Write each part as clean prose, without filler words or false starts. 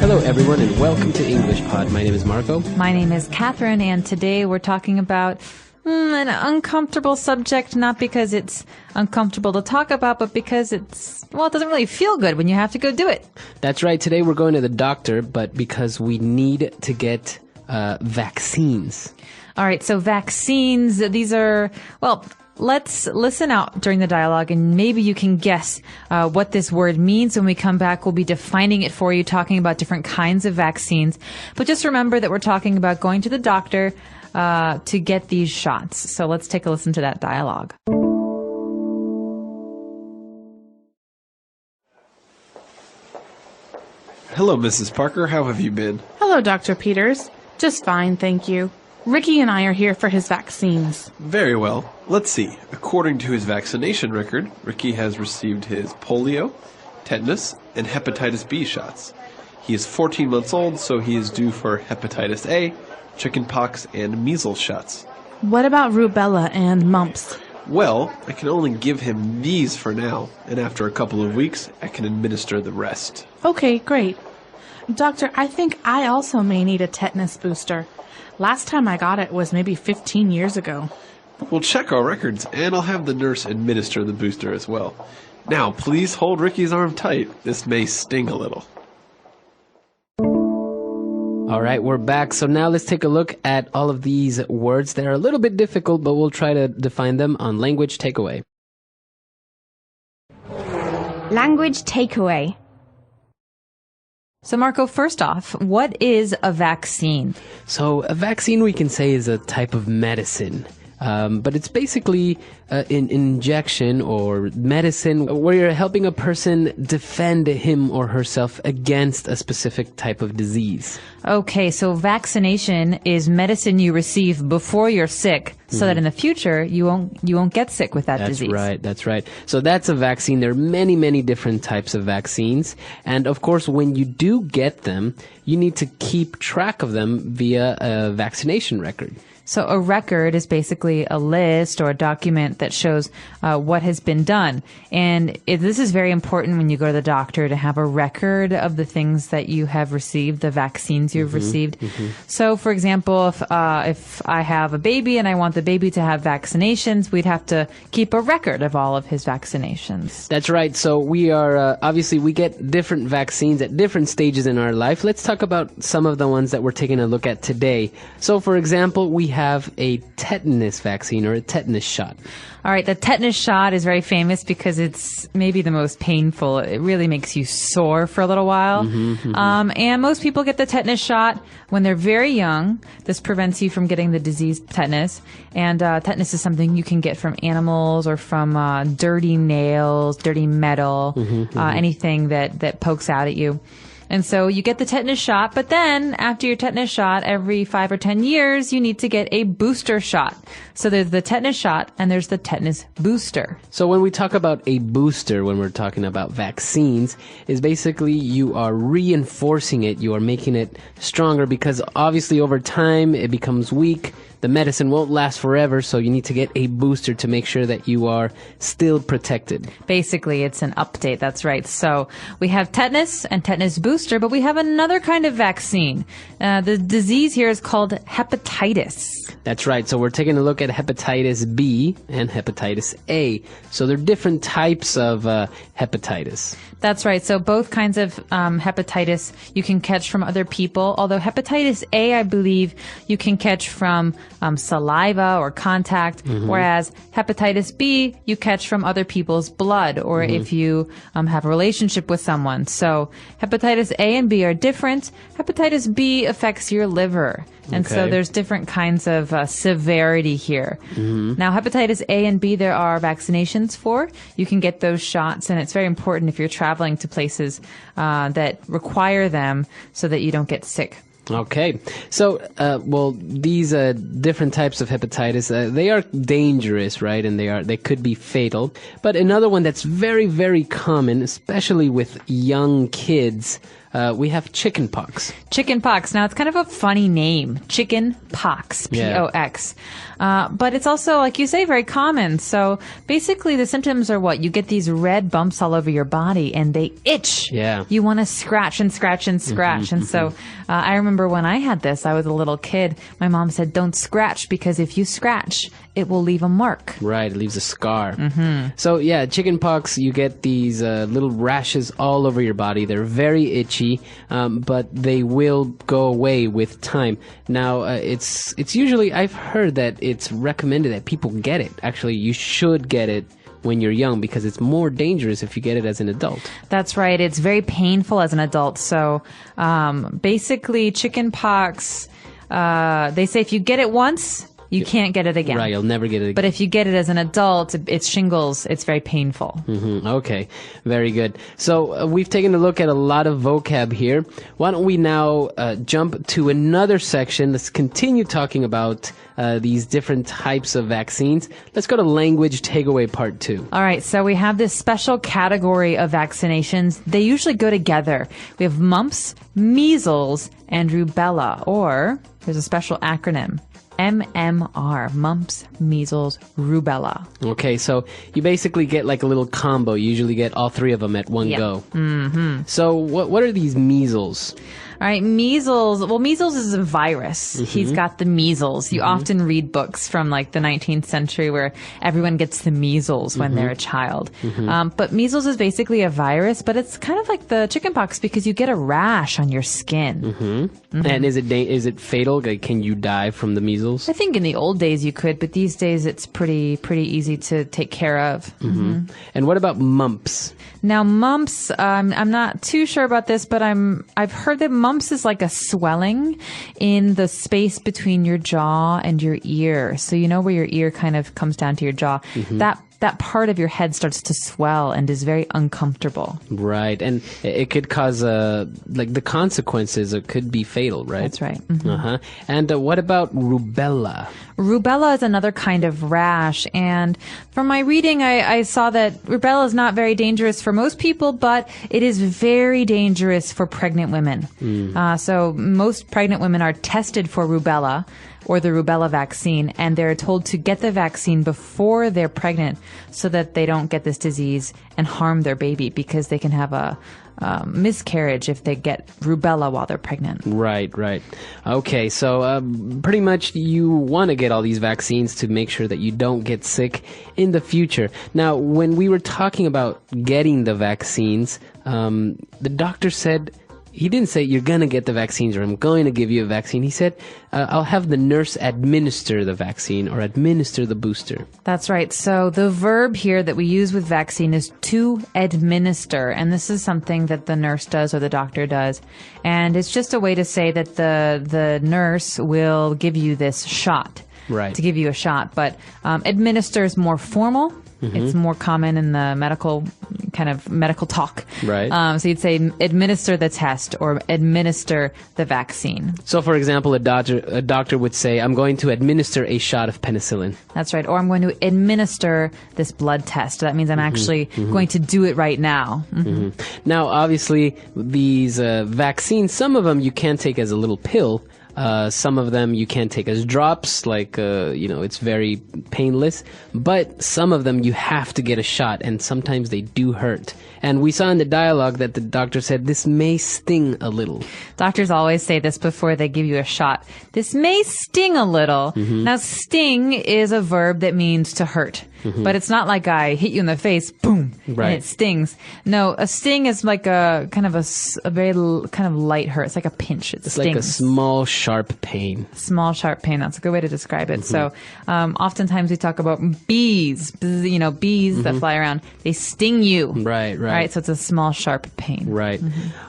Hello everyone and welcome to EnglishPod. My name is Marco. My name is Catherine, and today we're talking about an uncomfortable subject, not because it's uncomfortable to talk about, but because it doesn't really feel good when you have to go do it. That's right. Today we're going to the doctor, but because we need to get vaccines. All right, so vaccines, these are, let's listen out during the dialogue, and maybe you can guess what this word means. When we come back, we'll be defining it for you, talking about different kinds of vaccines. But just remember that we're talking about going to the doctor to get these shots. So let's take a listen to that dialogue. Hello, Mrs. Parker. How have you been? Hello, Dr. Peters. Just fine, thank you. Ricky and I are here for his vaccines. Very well. Let's see. According to his vaccination record, Ricky has received his polio, tetanus, and hepatitis B shots. He is 14 months old, so he is due for hepatitis A, chickenpox, and measles shots. What about rubella and mumps? Well, I can only give him these for now, and after a couple of weeks, I can administer the rest. Okay, great. Doctor, I think I also may need a tetanus booster. Last time I got it was maybe 15 years ago. We'll check our records, and I'll have the nurse administer the booster as well. Now, please hold Ricky's arm tight. This may sting a little. All right, we're back. So now let's take a look at all of these words. They're a little bit difficult, but we'll try to define them on Language Takeaway. Language takeaway. So Marco, first off, what is a vaccine? So a vaccine, we can say, is a type of medicine. But it's basically an injection or medicine where you're helping a person defend him or herself against a specific type of disease. Okay, so vaccination is medicine you receive before you're sick, so that in the future you won't get sick with that disease. That's right. So that's a vaccine. There are many, many different types of vaccines. And of course, when you do get them, you need to keep track of them via a vaccination record. So a record is basically a list or a document that shows what has been done. And this is very important when you go to the doctor, to have a record of the things that you have received, the vaccines you've received. So, for example, if I have a baby and I want the baby to have vaccinations, we'd have to keep a record of all of his vaccinations. That's right. So we are, obviously, we get different vaccines at different stages in our life. Let's talk about some of the ones that we're taking a look at today. So, for example, we have a tetanus vaccine or a tetanus shot. All right, the tetanus shot is very famous because it's maybe the most painful. It really makes you sore for a little while. And most people get the tetanus shot when they're very young. This prevents you from getting the disease tetanus. And tetanus is something you can get from animals or from dirty nails, dirty metal, anything that pokes out at you. And so you get the tetanus shot, but then after your tetanus shot, every 5 or 10 years, you need to get a booster shot. So there's the tetanus shot and there's the tetanus booster. So when we talk about a booster, when we're talking about vaccines, is basically you are reinforcing it, you are making it stronger because obviously over time it becomes weak. The medicine won't last forever, so you need to get a booster to make sure that you are still protected. Basically, it's an update. That's right. So we have tetanus and tetanus booster, but we have another kind of vaccine. The disease here is called hepatitis. That's right. So we're taking a look at hepatitis B and hepatitis A. So they're different types of hepatitis. That's right. So both kinds of hepatitis you can catch from other people, although hepatitis A, I believe, you can catch from saliva or contact, whereas hepatitis B you catch from other people's blood or if you have a relationship with someone. So hepatitis A and B are different. Hepatitis B affects your liver. And so there's different kinds of severity here. Now, hepatitis A and B, there are vaccinations for. You can get those shots, and it's very important if you're traveling to places that require them so that you don't get sick. Okay. So, these different types of hepatitis, they are dangerous, right? And they could be fatal. But another one that's very, very common, especially with young kids, we have chicken pox. Chicken pox. Now, it's kind of a funny name. Chicken pox. P-O-X. But it's also, like you say, very common. So basically, the symptoms are what? You get these red bumps all over your body, and they itch. Yeah. You want to scratch and scratch and scratch. And so I remember when I had this, I was a little kid. My mom said, don't scratch, because if you scratch, it will leave a mark. Right, it leaves a scar. So yeah, chicken pox, you get these little rashes all over your body. They're very itchy, but they will go away with time. Now, it's usually, I've heard that it's recommended that people get it. Actually, you should get it when you're young, because it's more dangerous if you get it as an adult. That's right. It's very painful as an adult. So basically, chicken pox, they say if you get it once, you can't get it again. Right, you'll never get it again. But if you get it as an adult, it's shingles. It's very painful. Okay, very good. So we've taken a look at a lot of vocab here. Why don't we now jump to another section? Let's continue talking about these different types of vaccines. Let's go to language takeaway part 2. All right, so we have this special category of vaccinations. They usually go together. We have mumps, measles, and rubella, or there's a special acronym. MMR, mumps, measles, rubella. Okay, so you basically get like a little combo. You usually get all 3 of them at one go. So what are these measles? All right, measles. Well, measles is a virus. He's got the measles. You often read books from like the 19th century where everyone gets the measles when they're a child. But measles is basically a virus, but it's kind of like the chickenpox because you get a rash on your skin. And is it fatal? Like, can you die from the measles? I think in the old days you could, but these days it's pretty easy to take care of. And what about mumps? Now, mumps, I'm not too sure about this, but I've heard that mumps is like a swelling in the space between your jaw and your ear. So you know where your ear kind of comes down to your jaw. That part of your head starts to swell and is very uncomfortable. Right, and it could cause like the consequences. It could be fatal, right? That's right. And what about rubella? Rubella is another kind of rash, and from my reading, I saw that rubella is not very dangerous for most people, but it is very dangerous for pregnant women. So most pregnant women are tested for rubella, or the rubella vaccine, and they're told to get the vaccine before they're pregnant so that they don't get this disease and harm their baby, because they can have a miscarriage if they get rubella while they're pregnant. Right. Okay, so pretty much you want to get all these vaccines to make sure that you don't get sick in the future. Now, when we were talking about getting the vaccines, the doctor said, he didn't say you're going to get the vaccines or I'm going to give you a vaccine. He said, I'll have the nurse administer the vaccine or administer the booster. That's right. So the verb here that we use with vaccine is to administer. And this is something that the nurse does or the doctor does. And it's just a way to say that the nurse will give you this shot. Right. To give you a shot. But administer is more formal. It's more common in the medical talk. Right. So you'd say administer the test or administer the vaccine. So, for example, a doctor would say, I'm going to administer a shot of penicillin. That's right. Or I'm going to administer this blood test. That means I'm actually going to do it right now. Now, obviously, these vaccines, some of them you can take as a little pill. Some of them you can take as drops, like, it's very painless. But some of them you have to get a shot, and sometimes they do hurt. And we saw in the dialogue that the doctor said this may sting a little. Doctors always say this before they give you a shot. This may sting a little. Now, sting is a verb that means to hurt. But it's not like I hit you in the face, boom, and it stings. No, a sting is like a kind of a very kind of light hurt. It's like a pinch. It stings. Like a small, sharp pain. Small, sharp pain. That's a good way to describe it. So, oftentimes we talk about bees, bees that fly around. They sting you. Right. So it's a small, sharp pain. Right.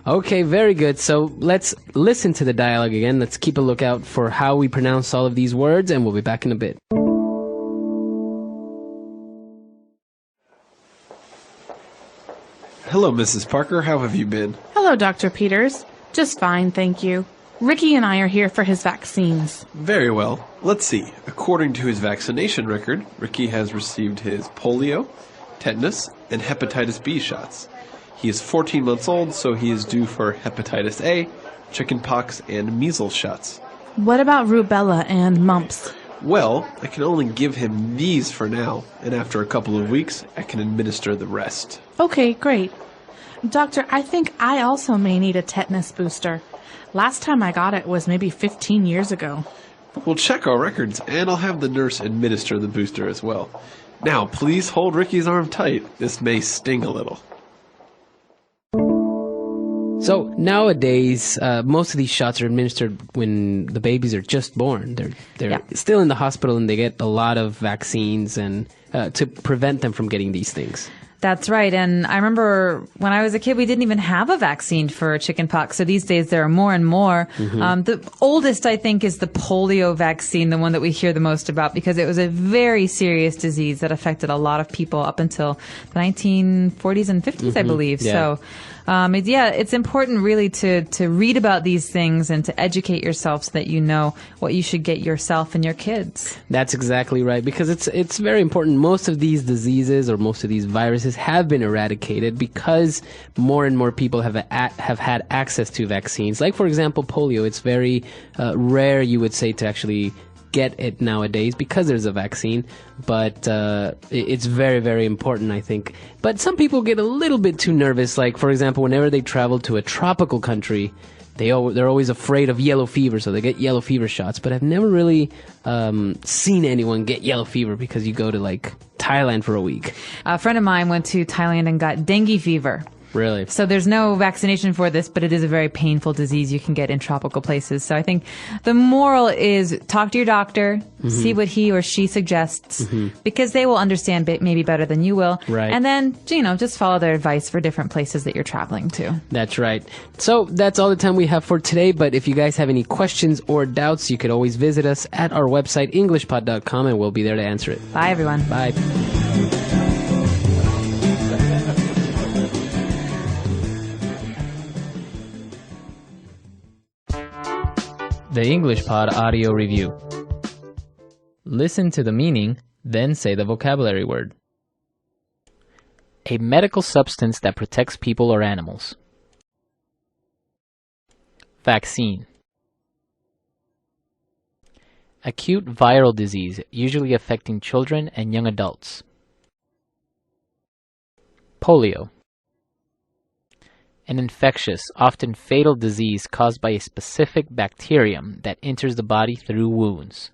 Okay, very good. So let's listen to the dialogue again. Let's keep a lookout for how we pronounce all of these words, and we'll be back in a bit. Hello, Mrs. Parker. How have you been? Hello, Dr. Peters. Just fine, thank you. Ricky and I are here for his vaccines. Very well. Let's see. According to his vaccination record, Ricky has received his polio, tetanus, and hepatitis B shots. He is 14 months old, so he is due for hepatitis A, chickenpox, and measles shots. What about rubella and mumps? Well, I can only give him these for now, and after a couple of weeks, I can administer the rest. Okay, great. Doctor, I think I also may need a tetanus booster. Last time I got it was maybe 15 years ago. We'll check our records, and I'll have the nurse administer the booster as well. Now, please hold Ricky's arm tight. This may sting a little. So nowadays, most of these shots are administered when the babies are just born. They're still in the hospital and they get a lot of vaccines and to prevent them from getting these things. That's right. And I remember when I was a kid, we didn't even have a vaccine for chickenpox. So these days there are more and more. The oldest, I think, is the polio vaccine, the one that we hear the most about, because it was a very serious disease that affected a lot of people up until the 1940s and 50s, I believe. Yeah. So, it's important really to read about these things and to educate yourself so that you know what you should get yourself and your kids. That's exactly right, because it's very important. Most of these diseases or most of these viruses have been eradicated because more and more people have had access to vaccines. Like, for example, polio. It's very rare, you would say, to actually get it nowadays because there's a vaccine, but it's very, very important, I think. But some people get a little bit too nervous. Like, for example, whenever they travel to a tropical country, they're always afraid of yellow fever, so they get yellow fever shots. But I've never really seen anyone get yellow fever because you go to, like, Thailand for a week. A friend of mine went to Thailand and got dengue fever. Really? So there's no vaccination for this, but it is a very painful disease you can get in tropical places. So I think the moral is talk to your doctor, see what he or she suggests, because they will understand maybe better than you will. Right. And then, just follow their advice for different places that you're traveling to. That's right. So that's all the time we have for today, but if you guys have any questions or doubts, you could always visit us at our website, englishpod.com, and we'll be there to answer it. Bye, everyone. Bye. The English Pod Audio Review. Listen to the meaning, then say the vocabulary word. A medical substance that protects people or animals. Vaccine. Acute viral disease, usually affecting children and young adults. Polio. An infectious, often fatal disease caused by a specific bacterium that enters the body through wounds.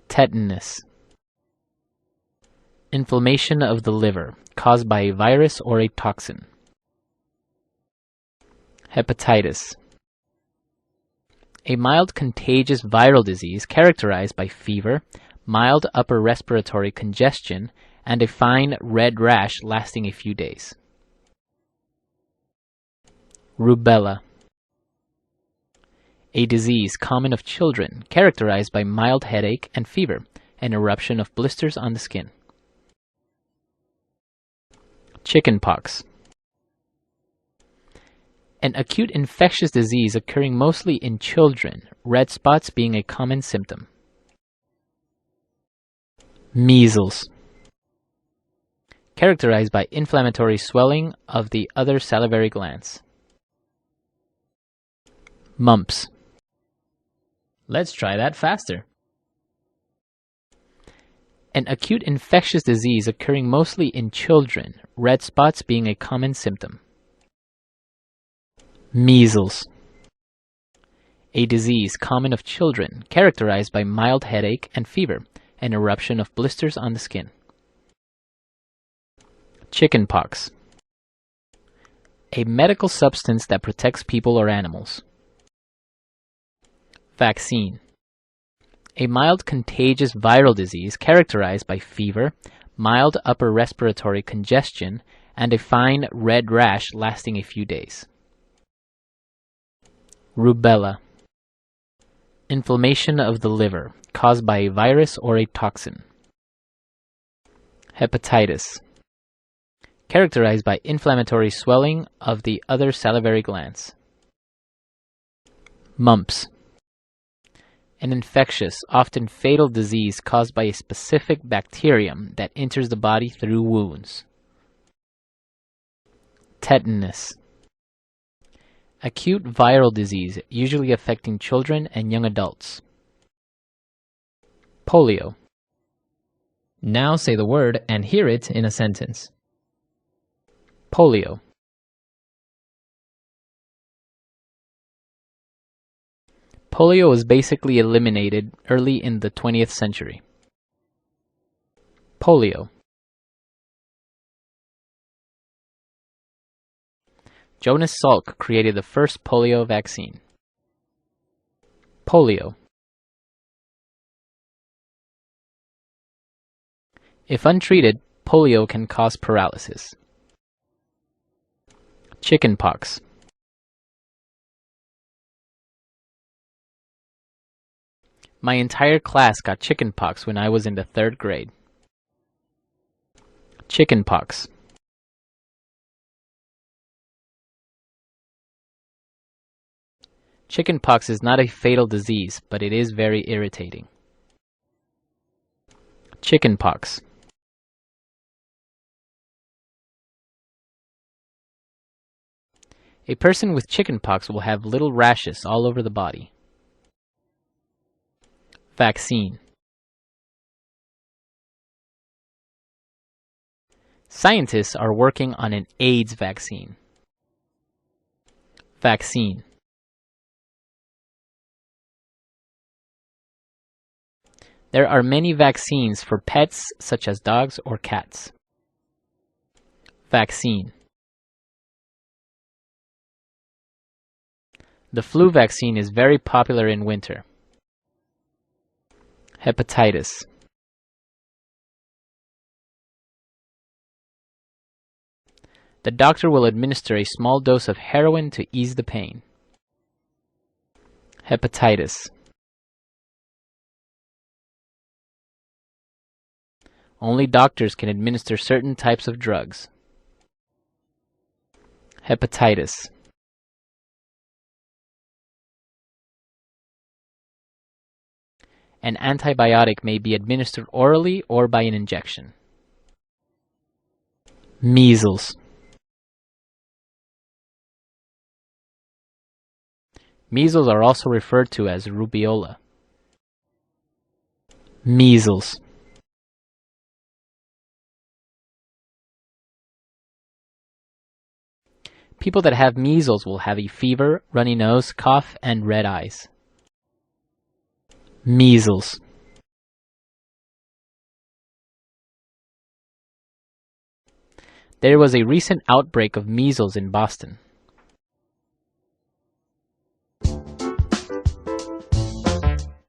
Tetanus. Inflammation of the liver, caused by a virus or a toxin. Hepatitis. A mild contagious viral disease characterized by fever, mild upper respiratory congestion, and a fine red rash lasting a few days. Rubella. A disease common of children, characterized by mild headache and fever, and eruption of blisters on the skin. Chickenpox. An acute infectious disease occurring mostly in children, red spots being a common symptom. Measles. Characterized by inflammatory swelling of the other salivary glands. Mumps. Let's try that faster. An acute infectious disease occurring mostly in children, red spots being a common symptom. Measles. A disease common of children, characterized by mild headache and fever, and eruption of blisters on the skin. Chickenpox. A medical substance that protects people or animals. Vaccine. A mild contagious viral disease characterized by fever, mild upper respiratory congestion, and a fine red rash lasting a few days. Rubella. Inflammation of the liver, caused by a virus or a toxin. Hepatitis. Characterized by inflammatory swelling of the other salivary glands. Mumps. An infectious, often fatal disease caused by a specific bacterium that enters the body through wounds. Tetanus. Acute viral disease, usually affecting children and young adults. Polio. Now say the word and hear it in a sentence. Polio. Polio was basically eliminated early in the 20th century. Polio. Jonas Salk created the first polio vaccine. Polio. If untreated, polio can cause paralysis. Chickenpox. My entire class got chickenpox when I was in the 3rd grade. Chickenpox. Chickenpox is not a fatal disease, but it is very irritating. Chickenpox. A person with chickenpox will have little rashes all over the body. Vaccine. Scientists are working on an AIDS vaccine. Vaccine. There are many vaccines for pets such as dogs or cats. Vaccine. The flu vaccine is very popular in winter. Hepatitis. The doctor will administer a small dose of heroin to ease the pain. Hepatitis. Only doctors can administer certain types of drugs. Hepatitis. An antibiotic may be administered orally or by an injection. Measles. Measles are also referred to as rubeola. Measles. People that have measles will have a fever, runny nose, cough, and red eyes. Measles. There was a recent outbreak of measles in Boston.